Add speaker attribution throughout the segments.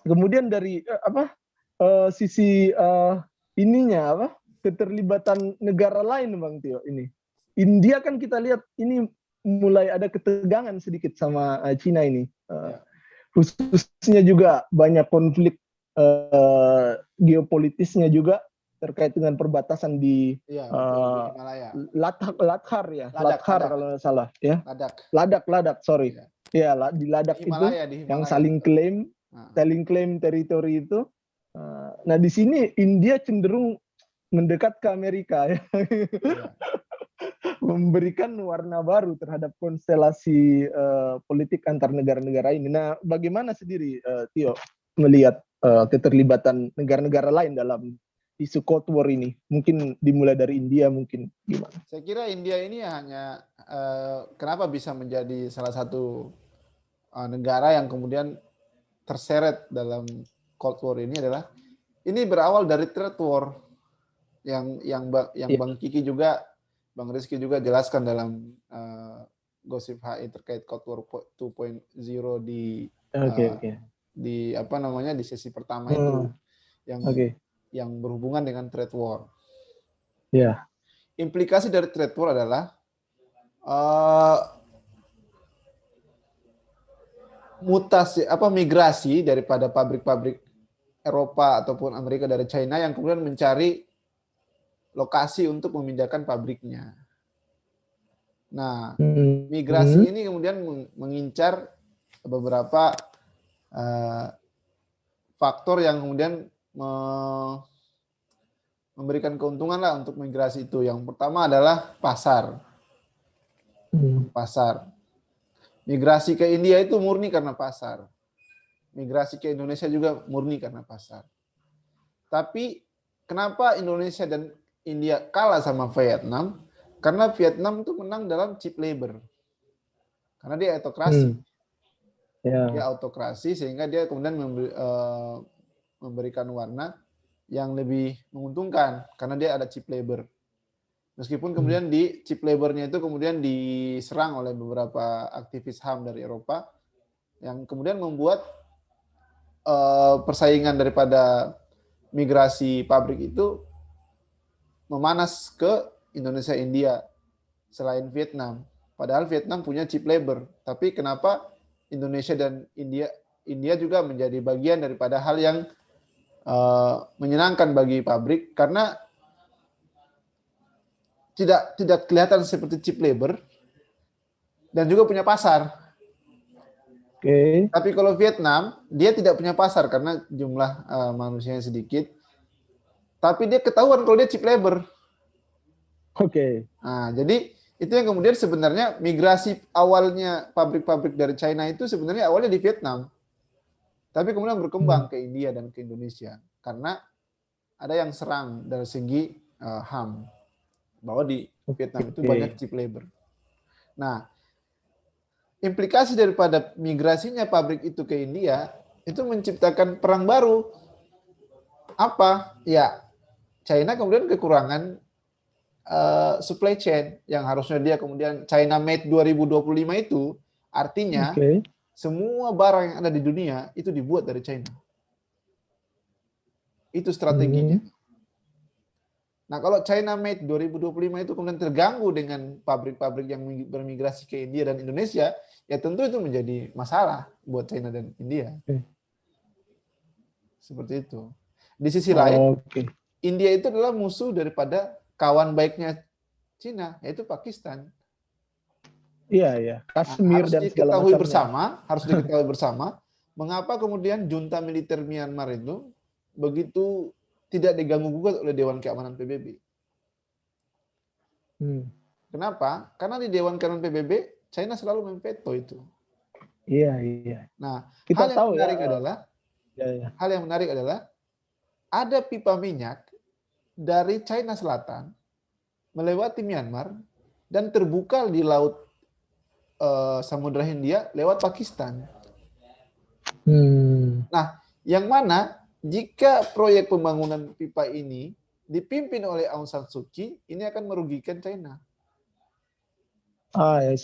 Speaker 1: kemudian dari sisi ininya apa keterlibatan negara lain Bang Tio ini. India kan kita lihat ini mulai ada ketegangan sedikit sama Cina ini. Khususnya juga banyak konflik geopolitisnya juga terkait dengan perbatasan di
Speaker 2: Himalaya.
Speaker 1: Lathar ya, Lathar kalau nggak salah ya. Ladak, sorry.
Speaker 2: Ya,
Speaker 1: di Ladak itu yang saling klaim teritori itu. Nah di sini India cenderung mendekat ke Amerika ya. Memberikan warna baru terhadap konstelasi politik antar negara-negara ini. Nah, bagaimana sendiri Tio melihat keterlibatan negara-negara lain dalam isu Cold War ini? Mungkin dimulai dari India, mungkin gimana?
Speaker 2: Saya kira India ini hanya kenapa bisa menjadi salah satu negara yang kemudian terseret dalam Cold War ini adalah ini berawal dari trade war yang Bang Kiki juga Bang Rizky juga jelaskan dalam Gosip HI terkait Cold War 2.0 di apa namanya di sesi pertama itu yang berhubungan dengan trade war. Implikasi dari trade war adalah migrasi daripada pabrik-pabrik Eropa ataupun Amerika dari China yang kemudian mencari lokasi untuk memindahkan pabriknya. Nah, migrasi ini kemudian mengincar beberapa faktor yang kemudian memberikan keuntungan lah untuk migrasi itu. Yang pertama adalah pasar. Migrasi ke India itu murni karena pasar. Migrasi ke Indonesia juga murni karena pasar. Tapi kenapa Indonesia dan India kalah sama Vietnam? Karena Vietnam itu menang dalam cheap labor. Karena dia autokrasi. Dia autokrasi sehingga dia kemudian memberikan warna yang lebih menguntungkan karena dia ada cheap labor. Meskipun kemudian di cheap labor-nya itu kemudian diserang oleh beberapa aktivis HAM dari Eropa yang kemudian membuat persaingan daripada migrasi pabrik itu memanas ke Indonesia India selain Vietnam. Padahal Vietnam punya cheap labor, tapi kenapa Indonesia dan India juga menjadi bagian daripada hal yang menyenangkan bagi pabrik karena tidak kelihatan seperti cheap labor dan juga punya pasar. Tapi kalau Vietnam dia tidak punya pasar karena jumlah manusianya sedikit. Tapi dia ketahuan kalau dia cheap labor. Nah, jadi itu yang kemudian sebenarnya migrasi awalnya pabrik-pabrik dari China itu sebenarnya awalnya di Vietnam. Tapi kemudian berkembang ke India dan ke Indonesia karena ada yang serang dari segi HAM bahwa di Vietnam itu banyak cheap labor. Nah, implikasi daripada migrasinya pabrik itu ke India itu menciptakan perang baru. Apa? Ya, China kemudian kekurangan supply chain yang harusnya dia kemudian China Made 2025 itu artinya semua barang yang ada di dunia itu dibuat dari China. Itu strateginya. Nah, kalau China Made 2025 itu kemudian terganggu dengan pabrik-pabrik yang bermigrasi ke India dan Indonesia, ya tentu itu menjadi masalah buat China dan India. Seperti itu. Di sisi lain, India itu adalah musuh daripada kawan baiknya Cina, yaitu Pakistan.
Speaker 1: Iya. Kashmir dan segala macamnya.
Speaker 2: Harus diketahui bersama, mengapa kemudian junta militer Myanmar itu begitu tidak diganggu-gugat oleh Dewan Keamanan PBB. Kenapa? Karena di Dewan Keamanan PBB, China selalu memveto itu.
Speaker 1: Iya.
Speaker 2: Nah, hal yang menarik adalah ada pipa minyak dari China Selatan melewati Myanmar dan terbuka di laut Samudra Hindia lewat Pakistan. Nah, yang mana jika proyek pembangunan pipa ini dipimpin oleh Aung San Suu Kyi, ini akan merugikan China.
Speaker 1: Iya.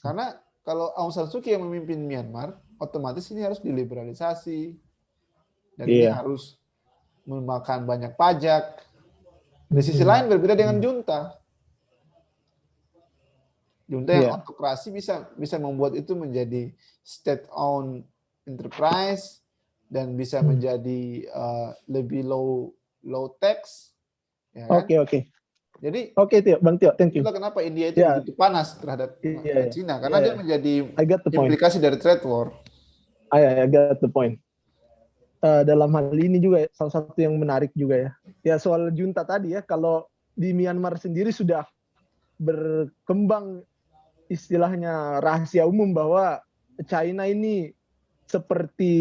Speaker 2: Karena kalau Aung San Suu Kyi yang memimpin Myanmar, otomatis ini harus diliberalisasi, dan ini
Speaker 1: Iya.
Speaker 2: harus memakan banyak pajak. Di sisi lain berbeda dengan junta. Junta yang
Speaker 1: Iya.
Speaker 2: autokrasi bisa membuat itu menjadi state-owned enterprise dan bisa menjadi lebih low tax, ya kan?
Speaker 1: Oke.
Speaker 2: Jadi
Speaker 1: Oke, Tio, Bang Tio, thank you.
Speaker 2: itulah kenapa India itu
Speaker 1: Ya,
Speaker 2: begitu panas terhadap
Speaker 1: iya.
Speaker 2: Cina, karena dia menjadi
Speaker 1: I got the point.
Speaker 2: implikasi dari trade war.
Speaker 1: I got the point. Dalam hal ini juga salah satu yang menarik juga ya. Ya soal junta tadi ya, kalau di Myanmar sendiri sudah berkembang istilahnya rahasia umum bahwa China ini seperti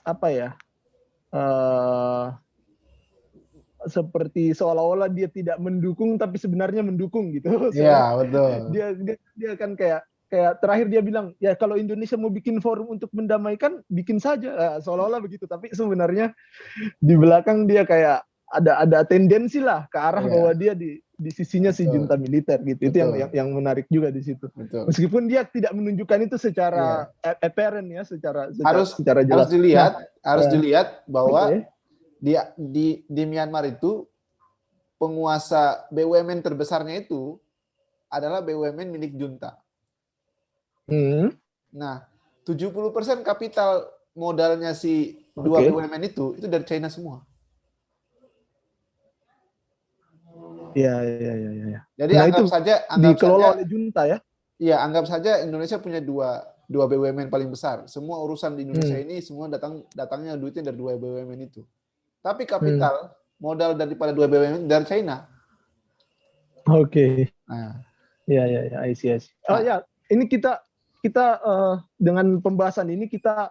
Speaker 1: apa ya? Seperti seolah-olah dia tidak mendukung tapi sebenarnya mendukung gitu.
Speaker 2: Iya, betul.
Speaker 1: Dia kan kayak terakhir dia bilang ya kalau Indonesia mau bikin forum untuk mendamaikan bikin saja, seolah-olah begitu, tapi sebenarnya di belakang dia kayak ada tendensi lah ke arah bahwa dia di sisinya si junta militer gitu. Itu yang menarik juga di situ.
Speaker 2: Betul.
Speaker 1: Meskipun dia tidak menunjukkan itu secara apparent ya, secara jelas.
Speaker 2: Harus dilihat bahwa di Myanmar itu penguasa BUMN terbesarnya itu adalah BUMN milik junta. Nah, 70% kapital modalnya si dua BUMN itu dari China semua.
Speaker 1: Iya.
Speaker 2: Jadi
Speaker 1: nah,
Speaker 2: anggap
Speaker 1: itu
Speaker 2: saja
Speaker 1: dikelola oleh junta ya.
Speaker 2: Iya, anggap saja Indonesia punya dua BUMN paling besar. Semua urusan di Indonesia ini semua datangnya duitnya dari dua BUMN itu. Tapi kapital modal daripada dua BUMN dari China.
Speaker 1: Oke.
Speaker 2: Nah.
Speaker 1: Iya, I see. Oh ya, ini kita dengan pembahasan ini kita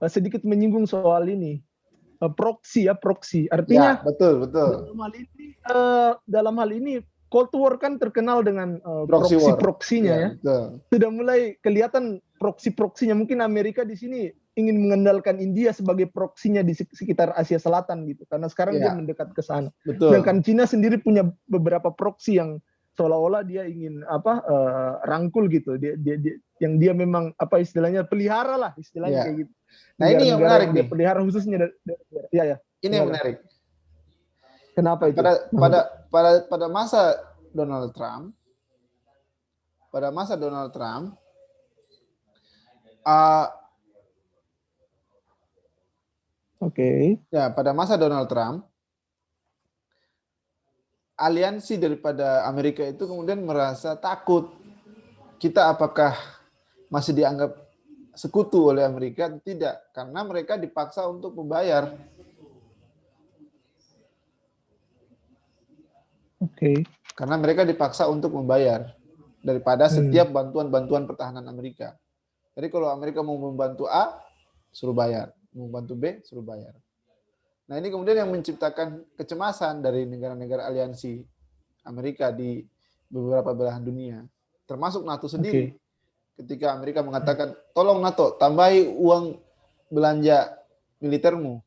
Speaker 1: sedikit menyinggung soal ini proxy. Artinya
Speaker 2: betul.
Speaker 1: Dalam hal ini Cold War kan terkenal dengan proxy-nya ya.
Speaker 2: Betul.
Speaker 1: Sudah mulai kelihatan proxy-nya. Mungkin Amerika di sini ingin mengandalkan India sebagai proksinya di sekitar Asia Selatan gitu, karena sekarang dia mendekat ke sana. Sedangkan Cina sendiri punya beberapa proksi yang seolah-olah dia ingin rangkul gitu, dia yang dia memang apa istilahnya pelihara lah istilahnya kayak gitu.
Speaker 2: Nah ini yang menarik nih.
Speaker 1: Pelihara khususnya ya.
Speaker 2: Ini yang menarik.
Speaker 1: Kenapa itu?
Speaker 2: Pada masa Donald Trump, pada masa Donald Trump, aliansi daripada Amerika itu kemudian merasa takut. Kita apakah masih dianggap sekutu oleh Amerika? Tidak, karena mereka dipaksa untuk membayar. Karena mereka dipaksa untuk membayar daripada setiap bantuan pertahanan Amerika. Jadi kalau Amerika mau membantu A, suruh bayar. Mau membantu B, suruh bayar. Nah ini kemudian yang menciptakan kecemasan dari negara-negara aliansi Amerika di beberapa belahan dunia. Termasuk NATO sendiri. Ketika Amerika mengatakan, tolong NATO, tambahi uang belanja militermu.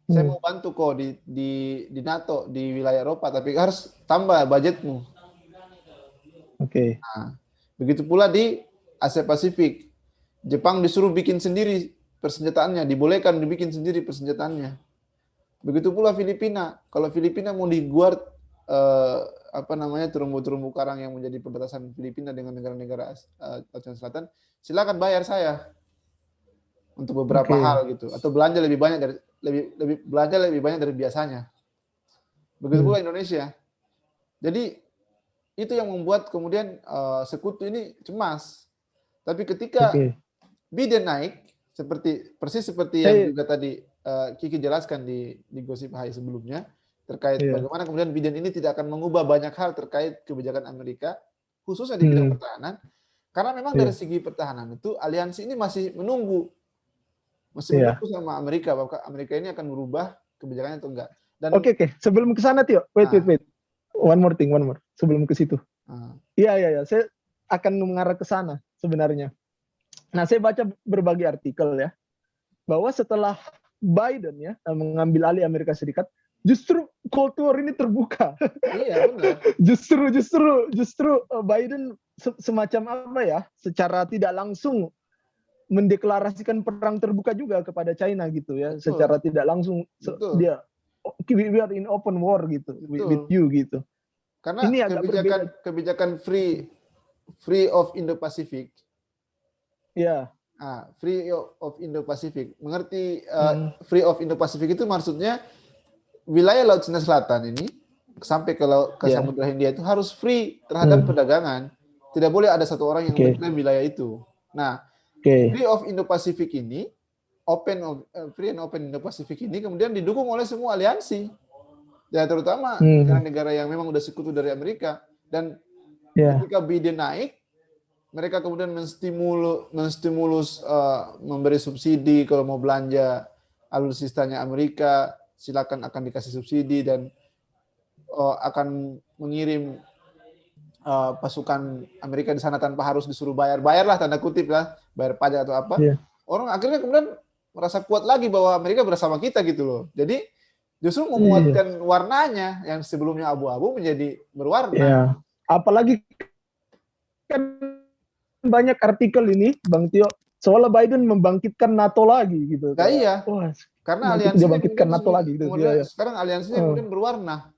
Speaker 2: Saya mau bantu kok di NATO, di wilayah Eropa, tapi harus tambah budgetmu. Nah, begitu pula di Asia Pasifik. Jepang disuruh bikin sendiri persenjataannya, dibolehkan dibikin sendiri persenjataannya. Begitu pula Filipina. Kalau Filipina mau diguard terumbu-terumbu karang yang menjadi perbatasan Filipina dengan negara-negara Asia Selatan, silakan bayar saya untuk beberapa hal gitu, atau belanja lebih banyak dari biasanya. Begitu pula Indonesia. Jadi itu yang membuat kemudian sekutu ini cemas. Tapi ketika Biden naik, persis seperti yang juga tadi Kiki jelaskan di Gosip Hai sebelumnya, terkait bagaimana kemudian Biden ini tidak akan mengubah banyak hal terkait kebijakan Amerika, khususnya di bidang pertahanan, karena memang dari segi pertahanan itu aliansi ini masih menunggu sama Amerika, bahwa Amerika ini akan merubah kebijakannya atau enggak. Dan
Speaker 1: Oke. Sebelum ke sana, Tio, wait. One more. Sebelum ke situ. Iya. Saya akan mengarah ke sana sebenarnya. Nah, saya baca berbagai artikel ya, bahwa setelah Biden ya mengambil alih Amerika Serikat, justru Cold War ini terbuka.
Speaker 2: Iya, benar.
Speaker 1: Justru Biden semacam apa ya, secara tidak langsung mendeklarasikan perang terbuka juga kepada China gitu ya,
Speaker 2: Betul.
Speaker 1: secara tidak langsung
Speaker 2: Betul.
Speaker 1: dia we are in open war gitu with you gitu.
Speaker 2: Karena
Speaker 1: Ini agak
Speaker 2: kebijakan free of Indo-Pacific.
Speaker 1: Ya.
Speaker 2: Free of Indo-Pacific. Mengerti free of Indo-Pacific itu maksudnya wilayah Laut Cina Selatan ini sampai ke Samudra Hindia itu harus free terhadap perdagangan. Tidak boleh ada satu orang yang mengklaim wilayah itu. Nah, free of Indo-Pacific ini, free and open Indo-Pacific ini kemudian didukung oleh semua aliansi. Ya, terutama negara-negara yang memang udah sekutu dari Amerika. Dan ketika Biden naik, mereka kemudian menstimulus memberi subsidi kalau mau belanja alutsistanya Amerika, silakan akan dikasih subsidi dan akan mengirim pasukan Amerika di sana tanpa harus disuruh bayarlah tanda kutip lah, bayar pajak atau apa. Orang akhirnya kemudian merasa kuat lagi bahwa Amerika bersama kita gitu loh. Jadi justru menguatkan warnanya yang sebelumnya abu-abu menjadi berwarna.
Speaker 1: Apalagi kan banyak artikel ini, Bang Tio, soalnya Biden membangkitkan NATO lagi gitu.
Speaker 2: Nah, iya. Karena aliansinya
Speaker 1: bangkitkan NATO lagi gitu.
Speaker 2: Sekarang aliansinya kemudian berwarna.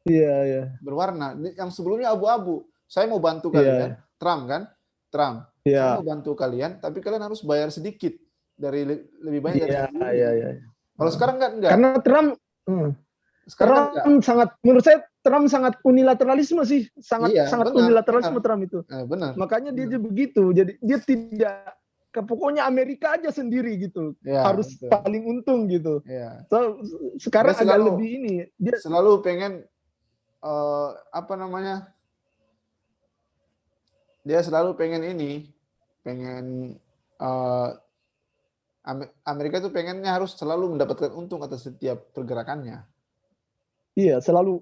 Speaker 1: Iya.
Speaker 2: Berwarna. Yang sebelumnya abu-abu. Saya mau bantu kalian, Trump kan? Trump. Saya mau bantu kalian, tapi kalian harus bayar sedikit dari lebih banyak dari sebelumnya.
Speaker 1: Iya.
Speaker 2: Kalau sekarang enggak.
Speaker 1: Karena Trump sangat, menurut saya Trump sangat unilateralisme sih, sangat unilateralisme Trump itu.
Speaker 2: Benar.
Speaker 1: Makanya dia begitu. Jadi dia tidak, pokoknya Amerika aja sendiri gitu, harus paling untung gitu. So, sekarang agak lebih ini.
Speaker 2: Dia selalu pengen dia selalu pengen Amerika tuh pengennya harus selalu mendapatkan untung atas setiap pergerakannya. Iya,
Speaker 1: selalu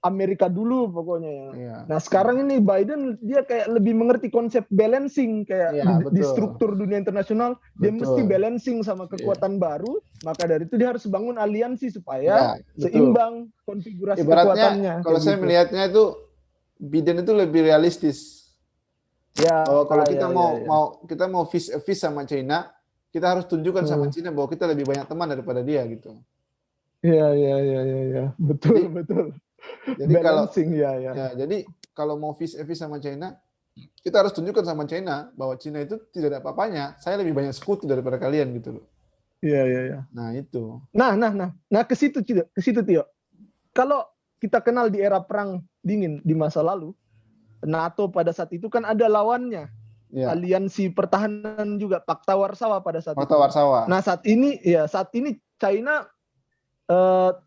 Speaker 1: Amerika dulu pokoknya. Nah sekarang ini Biden dia kayak lebih mengerti konsep balancing kayak di struktur dunia internasional dia mesti balancing sama kekuatan baru, maka dari itu dia harus bangun aliansi supaya seimbang konfigurasi kekuatannya.
Speaker 2: Kalau saya melihatnya itu Biden itu lebih realistis. Kalau kita mau face sama China, kita harus tunjukkan sama China bahwa kita lebih banyak teman daripada dia gitu.
Speaker 1: Iya. Betul.
Speaker 2: Jadi jadi kalau mau face sama China, kita harus tunjukkan sama China bahwa China itu tidak ada apa-apanya. Saya lebih banyak sekutu daripada kalian gitu loh.
Speaker 1: Iya.
Speaker 2: Nah itu.
Speaker 1: Nah ke situ Tio. Kalau kita kenal di era perang dingin di masa lalu, NATO pada saat itu kan ada lawannya. Aliansi pertahanan juga, Pakta Warsawa pada saat itu.
Speaker 2: Warsawa.
Speaker 1: Nah saat ini China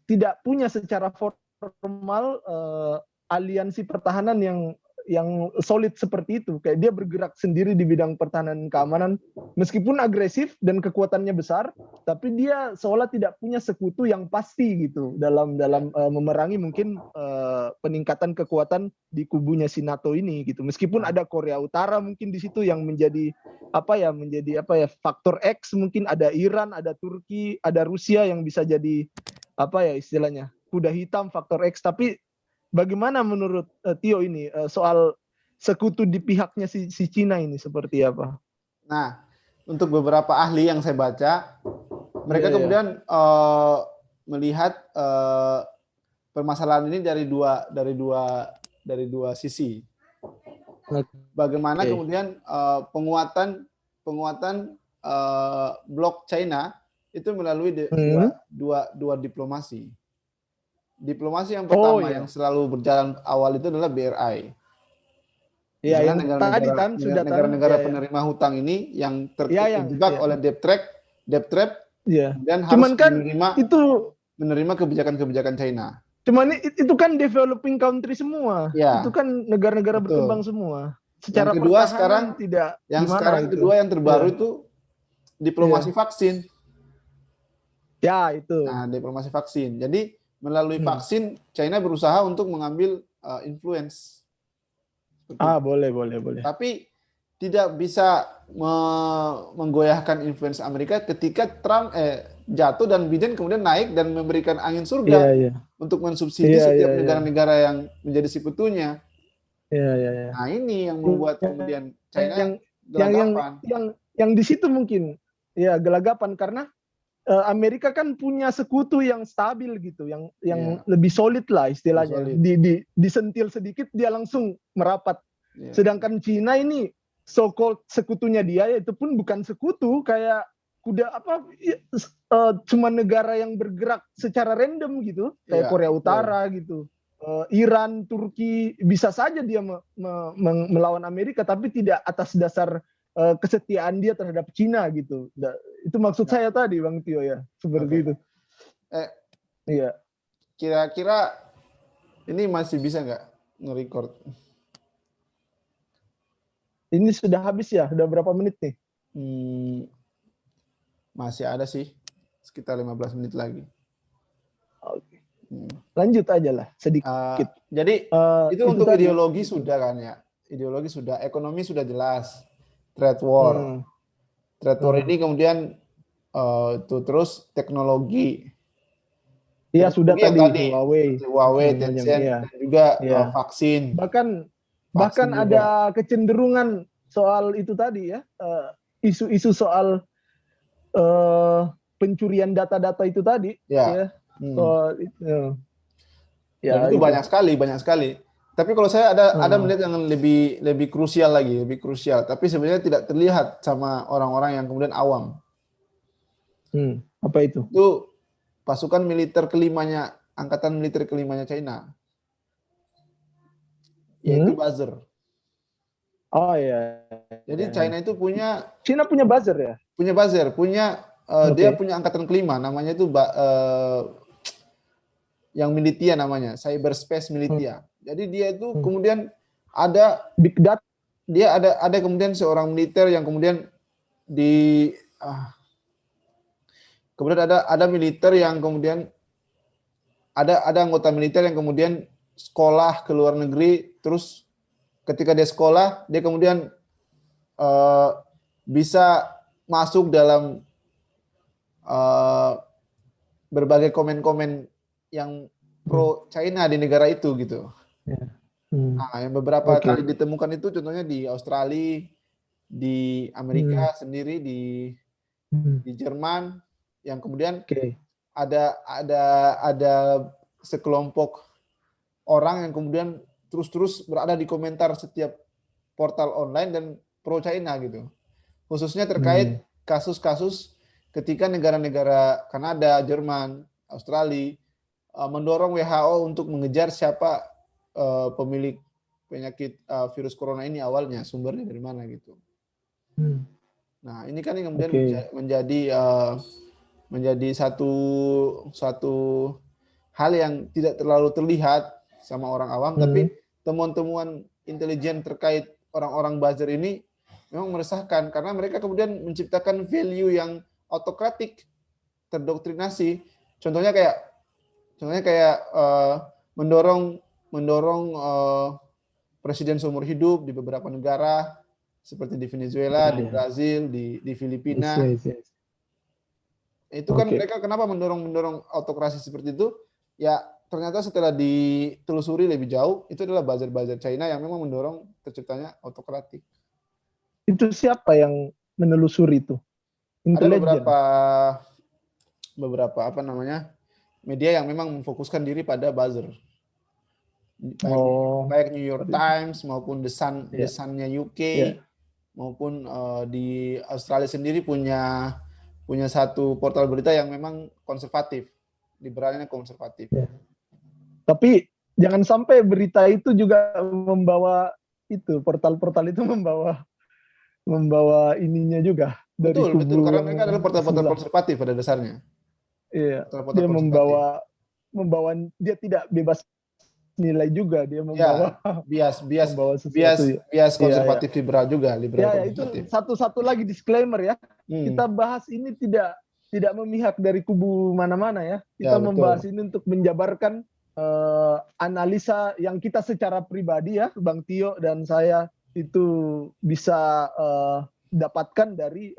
Speaker 1: tidak punya secara formal aliansi pertahanan yang solid seperti itu. Kayak dia bergerak sendiri di bidang pertahanan keamanan, meskipun agresif dan kekuatannya besar, tapi dia seolah tidak punya sekutu yang pasti gitu dalam memerangi mungkin peningkatan kekuatan di kubunya si NATO ini gitu. Meskipun ada Korea Utara mungkin di situ yang menjadi faktor X, mungkin ada Iran, ada Turki, ada Rusia yang bisa jadi istilahnya kuda hitam, faktor X. Tapi bagaimana menurut Tio ini soal sekutu di pihaknya si Cina ini seperti apa?
Speaker 2: Nah, untuk beberapa ahli yang saya baca, mereka kemudian melihat permasalahan ini dari dua sisi. Bagaimana kemudian penguatan blok China itu melalui dua diplomasi. Diplomasi yang pertama yang selalu berjalan awal itu adalah BRI.
Speaker 1: Iya, yang
Speaker 2: negara-negara penerima hutang ini yang terjebak oleh debt trap dan harus menerima kebijakan-kebijakan China.
Speaker 1: Cuman itu kan developing country semua. Itu kan negara-negara berkembang semua. Secara
Speaker 2: yang kedua
Speaker 1: sekarang
Speaker 2: yang terbaru itu diplomasi vaksin.
Speaker 1: Ya, itu.
Speaker 2: Nah, diplomasi vaksin. Jadi melalui vaksin, China berusaha untuk mengambil influence.
Speaker 1: Boleh.
Speaker 2: Tapi tidak bisa menggoyahkan influence Amerika ketika Trump jatuh dan Biden kemudian naik dan memberikan angin surga untuk mensubsidi setiap negara-negara yang menjadi sekutunya. Nah ini yang membuat kemudian China gelagapan.
Speaker 1: yang di situ mungkin ya gelagapan karena Amerika kan punya sekutu yang stabil gitu, yang
Speaker 2: Iya,
Speaker 1: lebih solid lah istilahnya.
Speaker 2: solid.
Speaker 1: Disentil sedikit dia langsung merapat.
Speaker 2: Iya.
Speaker 1: Sedangkan Cina ini so-called sekutunya dia itu pun bukan sekutu, kayak kuda apa cuma negara yang bergerak secara random gitu, kayak
Speaker 2: Iya,
Speaker 1: Korea
Speaker 2: betul.
Speaker 1: Utara gitu. Iran, Turki bisa saja dia melawan Amerika tapi tidak atas dasar kesetiaan dia terhadap Cina gitu. Itu maksud
Speaker 2: Ya.
Speaker 1: saya tadi Bang Tio ya, seperti
Speaker 2: Oke.
Speaker 1: itu. Iya.
Speaker 2: Kira-kira ini masih bisa nggak nge-record?
Speaker 1: Ini sudah habis ya, sudah berapa menit nih?
Speaker 2: Masih ada sih, sekitar 15 menit lagi.
Speaker 1: Oke. Lanjut aja lah sedikit.
Speaker 2: Jadi itu untuk
Speaker 1: tadi,
Speaker 2: ideologi sudah kan ya, ideologi sudah, ekonomi sudah jelas, trade war, trade war ini kemudian itu terus teknologi.
Speaker 1: Iya sudah
Speaker 2: Yang
Speaker 1: tadi
Speaker 2: Huawei, Tencent,
Speaker 1: iya.
Speaker 2: dan juga
Speaker 1: Iya.
Speaker 2: vaksin.
Speaker 1: Bahkan ada kecenderungan soal itu tadi ya, isu-isu soal pencurian data-data itu tadi.
Speaker 2: Ya.
Speaker 1: Soal
Speaker 2: Dan itu banyak sekali. Tapi kalau saya ada melihat yang lebih krusial lagi, lebih krusial. Tapi sebenarnya tidak terlihat sama orang-orang yang kemudian awam.
Speaker 1: Apa itu?
Speaker 2: Itu pasukan militer kelimanya, angkatan militer kelimanya China, yaitu buzzer.
Speaker 1: Oh iya.
Speaker 2: Jadi China itu
Speaker 1: China punya buzzer ya?
Speaker 2: Punya buzzer, dia punya angkatan kelima, namanya itu yang militia namanya, cyberspace militia. Jadi dia itu kemudian ada
Speaker 1: big data.
Speaker 2: Dia ada kemudian seorang militer yang kemudian kemudian ada militer yang kemudian ada anggota militer yang kemudian sekolah ke luar negeri, terus ketika dia sekolah dia kemudian bisa masuk dalam berbagai komen-komen yang pro China di negara itu gitu. Nah, yang beberapa kali ditemukan itu contohnya di Australia, di Amerika sendiri, di Jerman, yang kemudian ada sekelompok orang yang kemudian terus berada di komentar setiap portal online dan pro China gitu. Khususnya terkait kasus-kasus ketika negara-negara Kanada, Jerman, Australia mendorong WHO untuk mengejar siapa pemilik penyakit virus corona ini awalnya, sumbernya dari mana gitu. Nah, ini kan yang kemudian menjadi satu hal yang tidak terlalu terlihat sama orang awam, tapi temuan-temuan intelijen terkait orang-orang buzzer ini memang meresahkan karena mereka kemudian menciptakan value yang autokratik, terdoktrinasi. Contohnya kayak mendorong presiden seumur hidup di beberapa negara seperti di Venezuela, di Brazil, di Filipina. Itu kan mereka kenapa mendorong autokrasi seperti itu? Ya ternyata setelah ditelusuri lebih jauh, itu adalah buzzer-buzzer China yang memang mendorong terciptanya autokratik.
Speaker 1: Itu siapa yang menelusuri itu?
Speaker 2: Intelijen. Ada beberapa media yang memang memfokuskan diri pada buzzer. Baik New York Times maupun The Sun-nya UK maupun di Australia sendiri punya satu portal berita yang memang konservatif, liberalnya konservatif.
Speaker 1: Tapi jangan sampai berita itu juga membawa portal-portal itu membawa ininya juga dari
Speaker 2: betul karena mereka adalah portal-portal konservatif pada dasarnya.
Speaker 1: Iya. Dia membawa dia tidak bebas nilai juga, dia membawa
Speaker 2: bias konservatif liberal juga, liberal konservatif.
Speaker 1: Itu satu lagi disclaimer ya. Kita bahas ini tidak memihak dari kubu mana-mana ya. Kita membahas ini untuk menjabarkan analisa yang kita secara pribadi ya, Bang Tio dan saya itu bisa dapatkan dari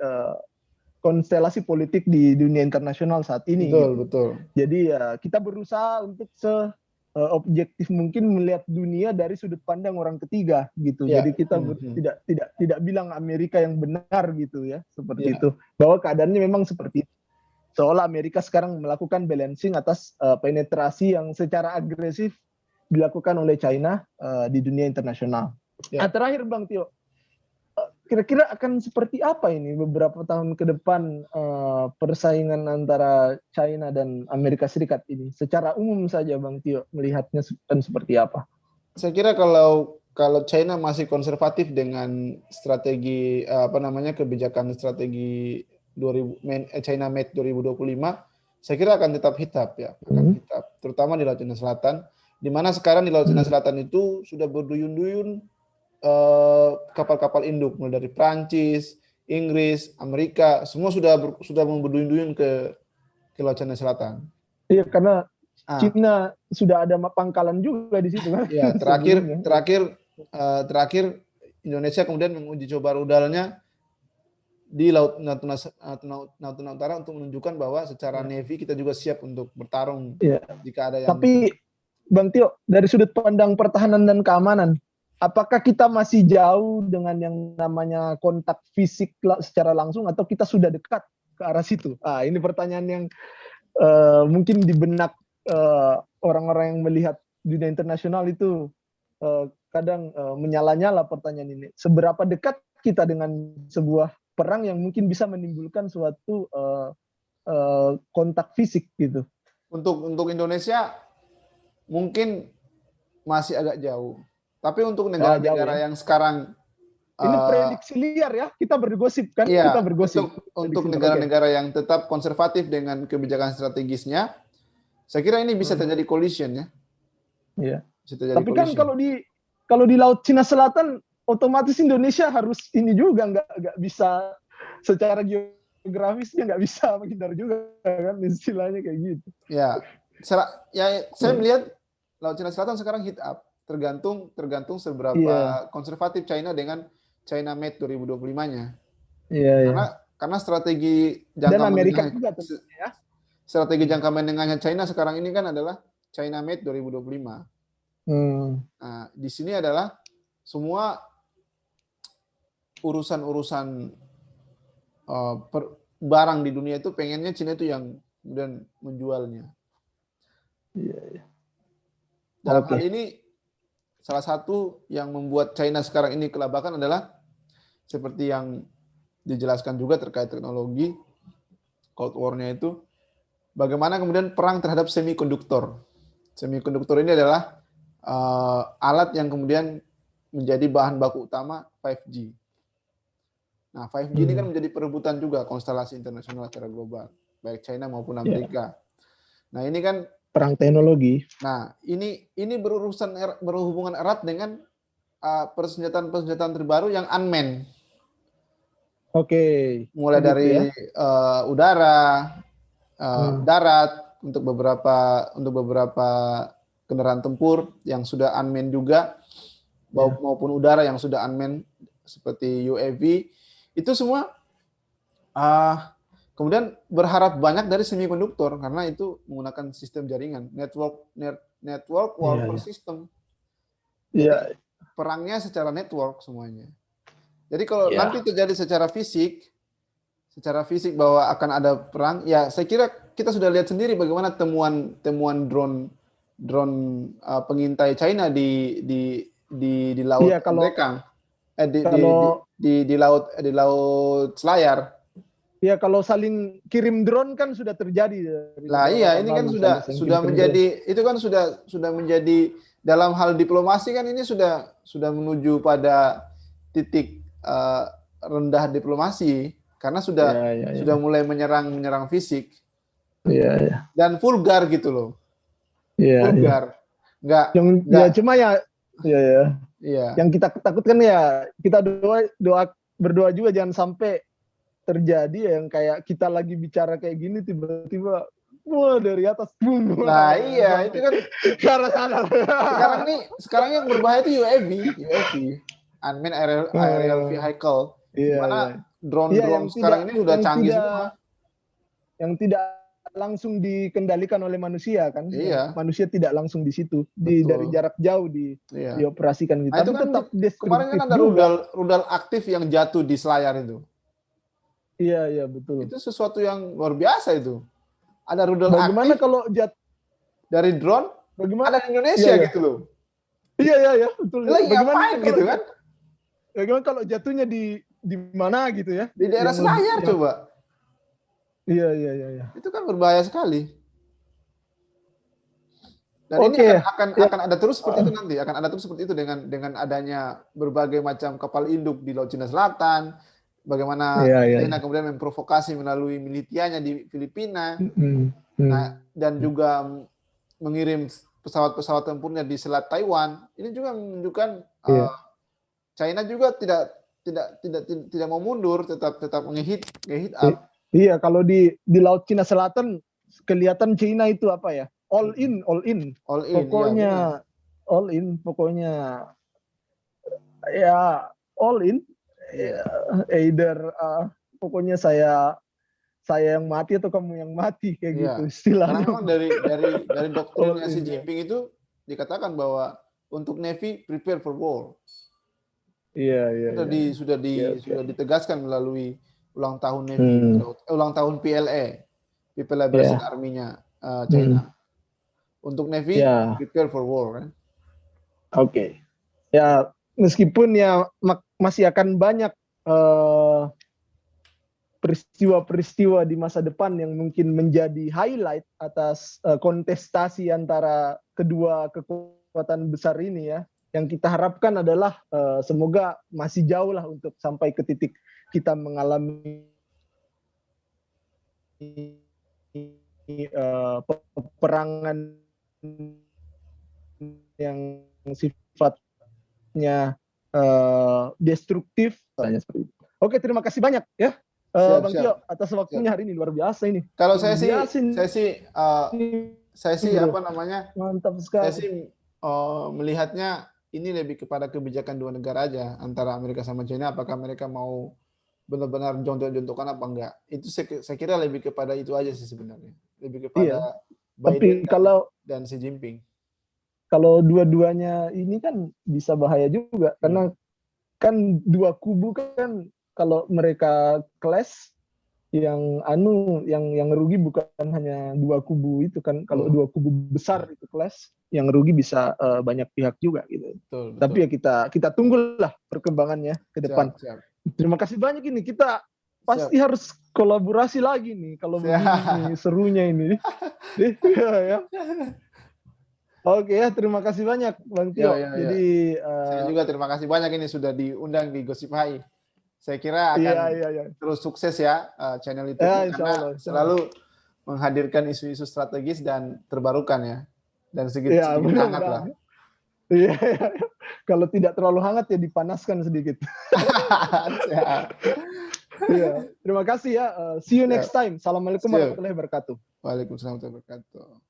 Speaker 1: konstelasi politik di dunia internasional saat ini.
Speaker 2: Betul.
Speaker 1: Jadi kita berusaha untuk objektif mungkin melihat dunia dari sudut pandang orang ketiga gitu.
Speaker 2: Ya.
Speaker 1: Jadi kita tidak bilang Amerika yang benar gitu ya, seperti itu. Bahwa keadaannya memang seperti itu. Seolah Amerika sekarang melakukan balancing atas penetrasi yang secara agresif dilakukan oleh China di dunia internasional.
Speaker 2: Ya.
Speaker 1: Terakhir Bang Tio, kira-kira akan seperti apa ini beberapa tahun ke depan persaingan antara China dan Amerika Serikat ini? Secara umum saja Bang Tio melihatnya akan seperti apa?
Speaker 2: Saya kira kalau China masih konservatif dengan strategi kebijakan strategi China Made 2025, saya kira akan tetap hitam ya, terutama di Laut Cina Selatan, di mana sekarang di Laut Cina Selatan itu sudah berduyun-duyun kapal-kapal induk mulai dari Prancis, Inggris, Amerika, semua sudah berduyun-duyun ke Laut Cina Selatan.
Speaker 1: Iya, karena Cina sudah ada pangkalan juga di situ kan.
Speaker 2: Ya, terakhir Indonesia kemudian menguji coba rudalnya di Laut Natuna Utara untuk menunjukkan bahwa secara Navy kita juga siap untuk bertarung jika ada yang.
Speaker 1: Tapi Bang Tio, dari sudut pandang pertahanan dan keamanan, apakah kita masih jauh dengan yang namanya kontak fisik secara langsung atau kita sudah dekat ke arah situ? Ini pertanyaan yang mungkin di benak orang-orang yang melihat dunia internasional itu kadang menyala-nyala pertanyaan ini. Seberapa dekat kita dengan sebuah perang yang mungkin bisa menimbulkan suatu kontak fisik gitu? Untuk
Speaker 2: Indonesia mungkin masih agak jauh. Tapi untuk negara-negara yang sekarang
Speaker 1: ini prediksi liar ya, kita bergosip kan?
Speaker 2: Iya,
Speaker 1: kita bergosip.
Speaker 2: Untuk negara-negara yang tetap konservatif dengan kebijakan strategisnya, saya kira ini bisa terjadi collision ya.
Speaker 1: Iya. Tapi collision. Kan kalau di Laut Cina Selatan, otomatis Indonesia harus ini juga nggak bisa secara geografisnya nggak bisa menghindar juga kan, istilahnya kayak gitu.
Speaker 2: Ya, saya melihat Laut Cina Selatan sekarang heat up. Tergantung seberapa konservatif China dengan China Made 2025-nya. Karena strategi jangka menengah strategi jangka menengahnya China sekarang ini kan adalah China Made 2025. Nah, di sini adalah semua urusan barang di dunia itu pengennya China itu yang kemudian menjualnya. Dalam hal ini salah satu yang membuat China sekarang ini kelabakan adalah seperti yang dijelaskan juga terkait teknologi Cold War-nya itu, bagaimana kemudian perang terhadap semikonduktor. Semikonduktor ini adalah alat yang kemudian menjadi bahan baku utama 5G. Nah, 5G ini kan menjadi perebutan juga konstelasi internasional secara global, baik China maupun Amerika. Nah, ini kan
Speaker 1: perang teknologi.
Speaker 2: Nah, ini berhubungan erat dengan persenjataan terbaru yang unmanned. Mulai dari udara, darat untuk beberapa kendaraan tempur yang sudah unmanned juga, maupun udara yang sudah unmanned seperti UAV. Itu semua kemudian berharap banyak dari semikonduktor karena itu menggunakan sistem jaringan, network warfare system. Jadi, perangnya secara network semuanya. Jadi kalau nanti terjadi secara fisik bahwa akan ada perang, ya saya kira kita sudah lihat sendiri bagaimana temuan drone pengintai China di laut Bekang, di laut Selayar.
Speaker 1: Ya, kalau saling kirim drone kan sudah terjadi.
Speaker 2: Ini kan sudah menjadi itu kan sudah menjadi dalam hal diplomasi kan ini sudah menuju pada titik rendah diplomasi karena sudah mulai menyerang fisik. Dan vulgar gitu loh. Vulgar. Yang kita takutkan ya kita berdoa juga jangan sampai terjadi yang kayak kita lagi bicara kayak gini tiba-tiba dari atas boom. Itu kan sekarang yang berbahaya itu UAV, unmanned aerial vehicle. Mana drone sekarang ini udah canggih semua.
Speaker 1: Yang tidak langsung dikendalikan oleh manusia kan.
Speaker 2: Iya.
Speaker 1: Manusia tidak langsung di situ,
Speaker 2: Betul.
Speaker 1: dari jarak jauh
Speaker 2: Iya.
Speaker 1: dioperasikan gitu.
Speaker 2: Nah, itu
Speaker 1: Tapi
Speaker 2: kan
Speaker 1: tetap
Speaker 2: kemarin
Speaker 1: destruktif
Speaker 2: kan ada
Speaker 1: juga.
Speaker 2: rudal aktif yang jatuh di Selayar itu.
Speaker 1: Iya, iya betul.
Speaker 2: Itu sesuatu yang luar biasa itu. Ada rudal
Speaker 1: Bagaimana
Speaker 2: aktif
Speaker 1: kalau
Speaker 2: dari drone,
Speaker 1: bagaimana?
Speaker 2: ada di Indonesia
Speaker 1: Iya, iya.
Speaker 2: gitu loh.
Speaker 1: Iya, iya, iya, betul.
Speaker 2: Lagi ngapain gitu kan?
Speaker 1: Bagaimana kalau jatuhnya di mana gitu ya?
Speaker 2: Di daerah Selayar coba.
Speaker 1: Iya, iya, iya, iya.
Speaker 2: Itu kan berbahaya sekali. Dan
Speaker 1: Oke.
Speaker 2: ini akan ada terus seperti itu nanti, akan ada terus seperti itu dengan adanya berbagai macam kapal induk di Laut Cina Selatan, bagaimana China kemudian memprovokasi melalui militianya di Filipina, nah, dan juga mengirim pesawat-pesawat tempurnya di Selat Taiwan. Ini juga menunjukkan China juga tidak mau mundur, tetap nge-hit up.
Speaker 1: Iya, kalau di Laut Cina Selatan kelihatan China itu apa ya? All in. Pokoknya
Speaker 2: ya,
Speaker 1: all in, pokoknya ya all in.
Speaker 2: Yeah.
Speaker 1: Either pokoknya saya yang mati atau kamu yang mati kayak gitu istilahnya.
Speaker 2: Karena memang dari doktrinnya Xi Jinping itu dikatakan bahwa untuk Navy prepare for war.
Speaker 1: Iya.
Speaker 2: Sudah ditegaskan melalui ulang tahun Navy, ulang tahun PLA, People Liberation Army-nya China. Untuk Navy prepare for war kan.
Speaker 1: Oke. Ya, meskipun ya masih akan banyak peristiwa-peristiwa di masa depan yang mungkin menjadi highlight atas kontestasi antara kedua kekuatan besar ini ya. Yang kita harapkan adalah semoga masih jauh lah untuk sampai ke titik kita mengalami peperangan yang sifatnya destruktif. Oke, terima kasih banyak ya Bang Tio atas waktunya hari ini, luar biasa ini.
Speaker 2: Kalau saya sih apa namanya?
Speaker 1: Mantap sekali.
Speaker 2: Saya sih melihatnya ini lebih kepada kebijakan dua negara aja antara Amerika sama China, apakah mereka mau benar-benar jontok-jontokan apa enggak. Itu saya kira lebih kepada itu aja sih sebenarnya. Lebih kepada Biden dan Xi Jinping.
Speaker 1: Kalau dua-duanya ini kan bisa bahaya juga karena kan dua kubu kan kalau mereka clash yang rugi bukan hanya dua kubu itu kan. Kalau dua kubu besar itu clash, yang rugi bisa banyak pihak juga gitu.
Speaker 2: Betul.
Speaker 1: Tapi ya kita tunggulah perkembangannya ke depan.
Speaker 2: Siap.
Speaker 1: Terima kasih banyak ini, kita pasti harus kolaborasi lagi nih kalau begini serunya ini. Ya. Oke ya, terima kasih banyak Bang Tio. Jadi
Speaker 2: saya juga terima kasih banyak ini sudah diundang di Gosip HI. Saya kira akan terus sukses ya channel itu karena selalu menghadirkan isu-isu strategis dan terbarukan ya. Dan sedikit hangat lah.
Speaker 1: Iya. Kalau tidak terlalu hangat ya dipanaskan sedikit. Terima kasih ya. See you next time. Assalamualaikum warahmatullahi wabarakatuh.
Speaker 2: Waalaikumsalam warahmatullahi wabarakatuh.